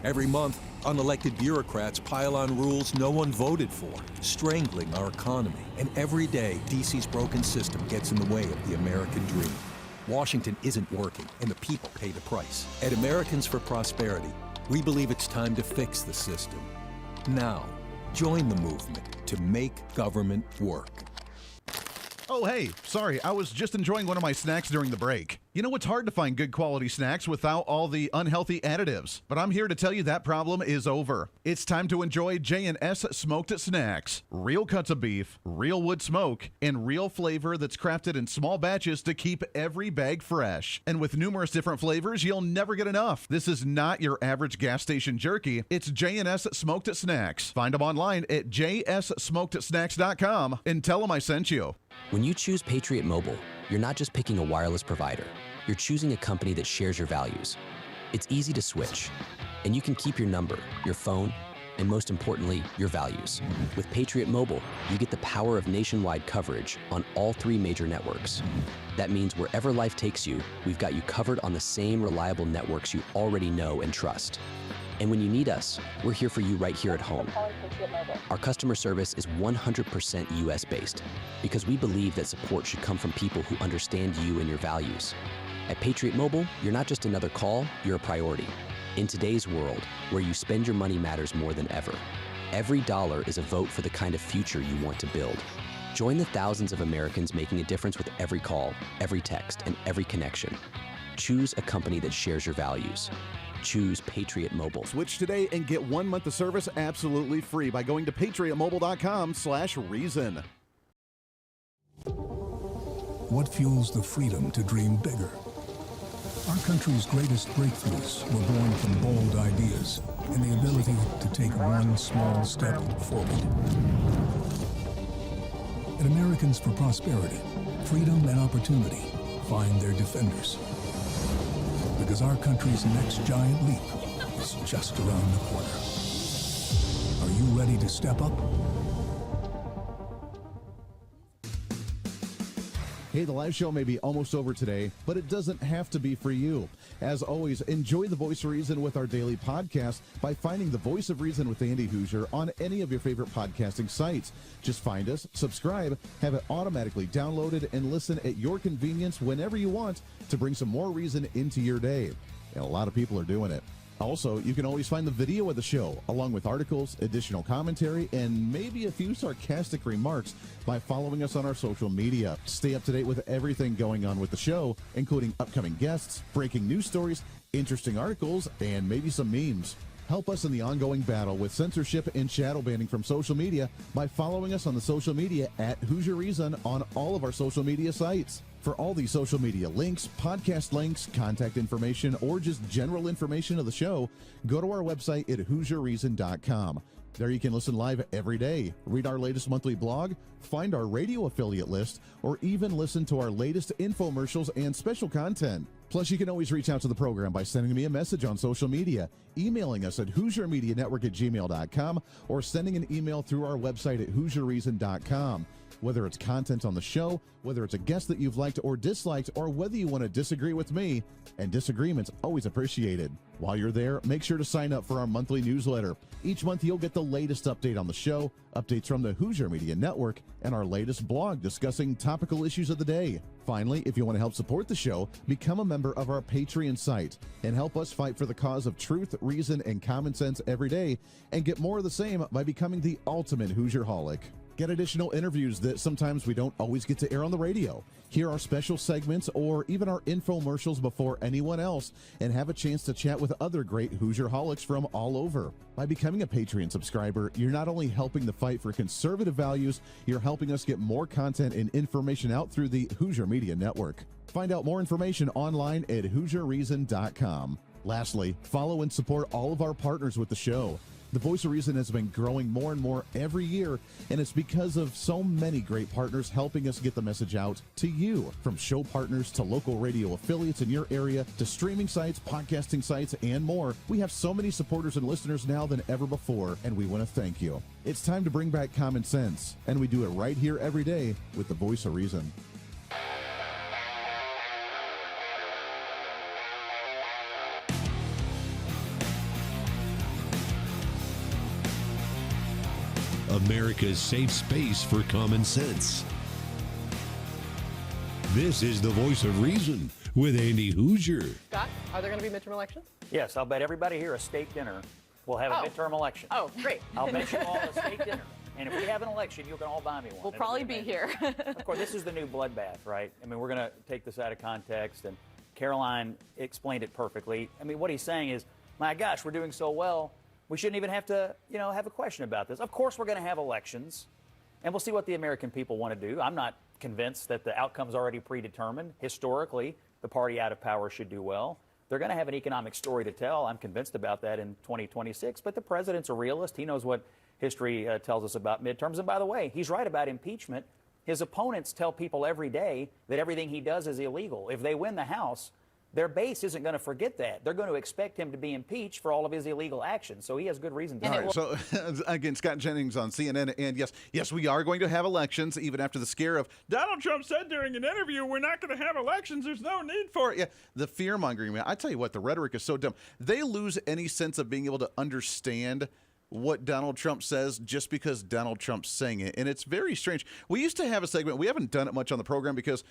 [SPEAKER 11] Every month, unelected bureaucrats pile on rules no one voted for, strangling our economy. And every day, DC's broken system gets in the way of the American dream. Washington isn't working, and the people pay the price. At Americans for Prosperity, we believe it's time to fix the system. Now, join the movement to make government work.
[SPEAKER 3] Oh, hey, sorry, I was just enjoying one of my snacks during the break. You know, it's hard to find good quality snacks without all the unhealthy additives, but I'm here to tell you that problem is over. It's time to enjoy J&S Smoked Snacks. Real cuts of beef, real wood smoke, and real flavor that's crafted in small batches to keep every bag fresh. And with numerous different flavors, you'll never get enough. This is not your average gas station jerky. It's J&S Smoked Snacks. Find them online at jssmokedsnacks.com and tell them I sent you.
[SPEAKER 9] When you choose Patriot Mobile, you're not just picking a wireless provider. You're choosing a company that shares your values. It's easy to switch, and you can keep your number, your phone, and most importantly, your values. With Patriot Mobile, you get the power of nationwide coverage on all 3 major networks. That means wherever life takes you, we've got you covered on the same reliable networks you already know and trust. And when you need us, we're here for you right here at home. Our customer service is 100% US-based because we believe that support should come from people who understand you and your values. At Patriot Mobile, you're not just another call, you're a priority. In today's world, where you spend your money matters more than ever. Every dollar is a vote for the kind of future you want to build. Join the thousands of Americans making a difference with every call, every text, and every connection. Choose a company that shares your values. Choose Patriot Mobile.
[SPEAKER 3] Switch today and get 1 month of service absolutely free by going to patriotmobile.com/reason.
[SPEAKER 11] What fuels the freedom to dream bigger? Our country's greatest breakthroughs were born from bold ideas and the ability to take one small step forward. At Americans for Prosperity, freedom and opportunity find their defenders. Because our country's next giant leap is just around the corner. Are you ready to step up?
[SPEAKER 3] Hey, the live show may be almost over today, but it doesn't have to be for you. As always, enjoy The Voice of Reason with our daily podcast by finding The Voice of Reason with Andy Hooser on any of your favorite podcasting sites. Just find us, subscribe, have it automatically downloaded, and listen at your convenience whenever you want to bring some more reason into your day. And a lot of people are doing it. Also, you can always find the video of the show, along with articles, additional commentary, and maybe a few sarcastic remarks by following us on our social media. Stay up to date with everything going on with the show, including upcoming guests, breaking news stories, interesting articles, and maybe some memes. Help us in the ongoing battle with censorship and shadow banning from social media by following us on the social media at Hooser Reason on all of our social media sites. For all these social media links, podcast links, contact information, or just general information of the show, go to our website at HooserReason.com. There you can listen live every day, read our latest monthly blog, find our radio affiliate list, or even listen to our latest infomercials and special content. Plus, you can always reach out to the program by sending me a message on social media, emailing us at HooserMediaNetwork@gmail.com, or sending an email through our website at HooserReason.com. Whether it's content on the show, whether it's a guest that you've liked or disliked, or whether you want to disagree with me, and disagreement's always appreciated. While you're there, make sure to sign up for our monthly newsletter. Each month, you'll get the latest update on the show, updates from the Hooser Media Network, and our latest blog discussing topical issues of the day. Finally, if you want to help support the show, become a member of our Patreon site and help us fight for the cause of truth, reason, and common sense every day, and get more of the same by becoming the ultimate Hoosierholic. Get additional interviews that sometimes we don't always get to air on the radio. Hear our special segments or even our infomercials before anyone else, and have a chance to chat with other great Hoosierholics from all over. By becoming a Patreon subscriber, you're not only helping the fight for conservative values, you're helping us get more content and information out through the Hooser Media Network. Find out more information online at HooserReason.com. Lastly, follow and support all of our partners with the show. The Voice of Reason has been growing more and more every year, and it's because of so many great partners helping us get the message out to you. From show partners to local radio affiliates in your area to streaming sites, podcasting sites, and more, we have so many supporters and listeners now than ever before, and we want to thank you. It's time to bring back common sense, and we do it right here every day with The Voice of Reason.
[SPEAKER 2] America's safe space for common sense. This is The Voice of Reason with Andy Hooser.
[SPEAKER 14] Scott, are there going to be midterm elections?
[SPEAKER 15] Yes, I'll bet everybody here a steak dinner. We'll have a midterm election.
[SPEAKER 14] Oh, great.
[SPEAKER 15] I'll bet you all a steak dinner. And if we have an election, you can all buy me one.
[SPEAKER 14] We'll probably be here.
[SPEAKER 15] Of course, this is the new bloodbath, right? I mean, we're going to take this out of context, and Caroline explained it perfectly. I mean, what he's saying is, my gosh, we're doing so well, we shouldn't even have to, have a question about this. Of course, we're going to have elections, and we'll see what the American people want to do. I'm not convinced that the outcome's already predetermined. Historically, the party out of power should do well. They're going to have an economic story to tell. I'm convinced about that in 2026. But the president's a realist. He knows what history tells us about midterms. And by the way, he's right about impeachment. His opponents tell people every day that everything he does is illegal. If they win the House, their base isn't going to forget that. They're going to expect him to be impeached for all of his illegal actions. So he has good reason to.
[SPEAKER 3] All right, so again, Scott Jennings on CNN, and yes, we are going to have elections, even after the scare of Donald Trump said during an interview, we're not going to have elections. There's no need for it. Yeah, the fear-mongering, man. I tell you what, the rhetoric is so dumb. They lose any sense of being able to understand what Donald Trump says just because Donald Trump's saying it, and it's very strange. We used to have a segment. We haven't done it much on the program because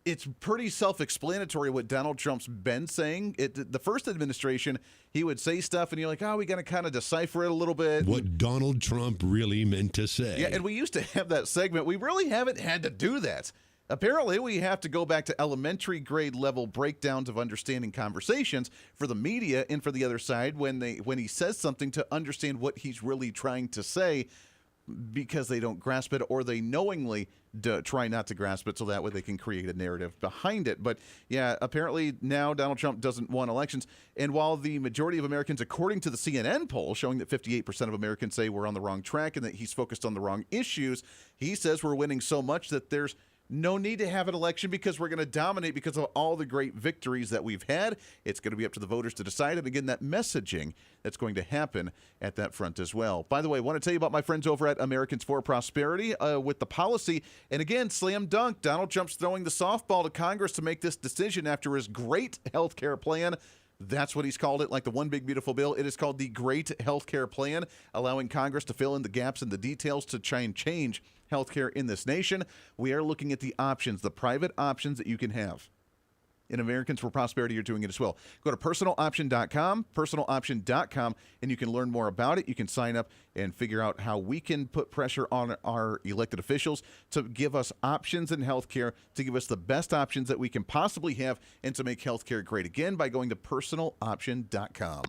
[SPEAKER 3] it's pretty self-explanatory what Donald Trump's been saying. The first administration, he would say stuff, and you're like, oh, we got to kind of decipher it a little bit.
[SPEAKER 2] What Donald Trump really meant to say.
[SPEAKER 3] Yeah, and we used to have that segment. We really haven't had to do that. Apparently, we have to go back to elementary grade level breakdowns of understanding conversations for the media and for the other side when he says something to understand what he's really trying to say, because they don't grasp it, or they knowingly try not to grasp it, so that way they can create a narrative behind it. But yeah, apparently now Donald Trump doesn't want elections. And while the majority of Americans, according to the CNN poll, showing that 58% of Americans say we're on the wrong track and that he's focused on the wrong issues, he says we're winning so much that there's no need to have an election because we're going to dominate because of all the great victories that we've had. It's going to be up to the voters to decide. And again, that messaging that's going to happen at that front as well. By the way, I want to tell you about my friends over at Americans for Prosperity with the policy. And again, slam dunk, Donald Trump's throwing the softball to Congress to make this decision after his great health care plan. That's what he's called it, like the one big beautiful bill. It is called the Great Health Care Plan, allowing Congress to fill in the gaps and the details to try and change healthcare in this nation. We are looking at the options, the private options that you can have. In Americans for Prosperity, you're doing it as well. Go to personaloption.com, and you can learn more about it. You can sign up and figure out how we can put pressure on our elected officials to give us options in healthcare, to give us the best options that we can possibly have, and to make healthcare great again by going to personaloption.com.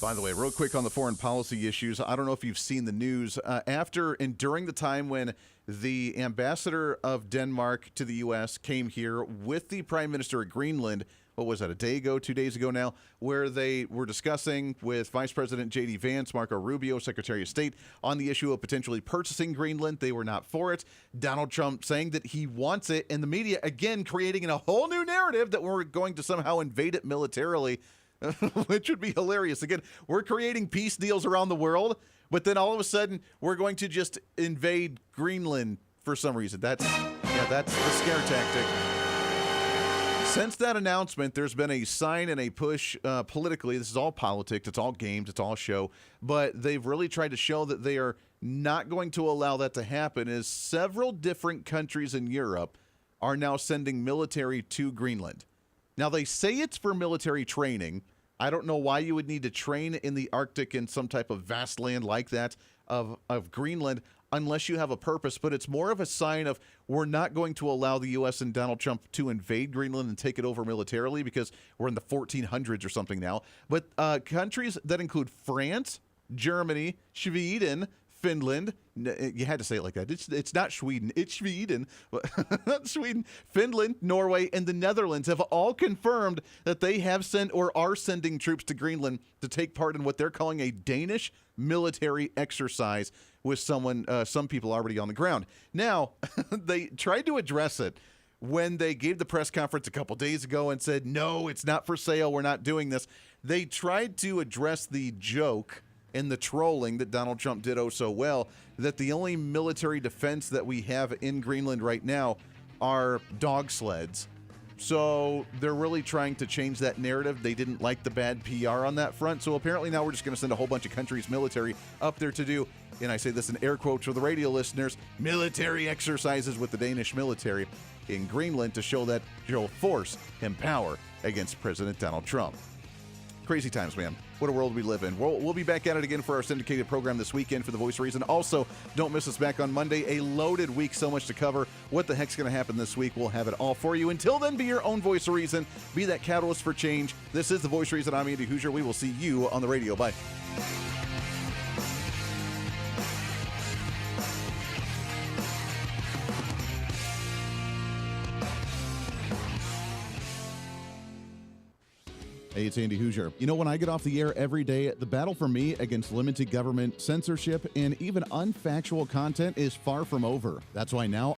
[SPEAKER 3] By the way, real quick on the foreign policy issues, I don't know if you've seen the news. After and during the time when the ambassador of Denmark to the U.S. came here with the prime minister of Greenland, what was that, a day ago, 2 days ago now, where they were discussing with Vice President J.D. Vance, Marco Rubio, Secretary of State, on the issue of potentially purchasing Greenland. They were not for it. Donald Trump saying that he wants it, and the media, again, creating a whole new narrative that we're going to somehow invade it militarily, which would be hilarious. Again, we're creating peace deals around the world, but then all of a sudden we're going to just invade Greenland for some reason. That's the scare tactic. Since that announcement, there's been a sign and a push politically. This is all politics. It's all games. It's all show. But they've really tried to show that they are not going to allow that to happen, as several different countries in Europe are now sending military to Greenland. Now, they say it's for military training. I don't know why you would need to train in the Arctic in some type of vast land like that of Greenland unless you have a purpose. But it's more of a sign of we're not going to allow the U.S. and Donald Trump to invade Greenland and take it over militarily because we're in the 1400s or something now. But countries that include France, Germany, Sweden, Finland. You had to say it like that. It's not Sweden. It's Sweden. Sweden, Finland, Norway, and the Netherlands have all confirmed that they have sent or are sending troops to Greenland to take part in what they're calling a Danish military exercise with some people already on the ground. Now, they tried to address it when they gave the press conference a couple days ago and said, no, it's not for sale. We're not doing this. They tried to address the joke and the trolling that Donald Trump did oh so well, that the only military defense that we have in Greenland right now are dog sleds. So they're really trying to change that narrative. They didn't like the bad PR on that front. So apparently now we're just going to send a whole bunch of countries' military up there to do, and I say this in air quotes for the radio listeners, military exercises with the Danish military in Greenland to show that you'll force and power against President Donald Trump. Crazy times, man. What a world we live in. We'll be back at it again for our syndicated program this weekend for The Voice of Reason. Also, don't miss us back on Monday. A loaded week, so much to cover. What the heck's going to happen this week? We'll have it all for you. Until then, be your own voice of reason. Be that catalyst for change. This is The Voice of Reason. I'm Andy Hooser. We will see you on the radio. Bye. Hey, it's Andy Hooser. You know, when I get off the air every day, the battle for me against limited government, censorship, and even unfactual content is far from over. That's why now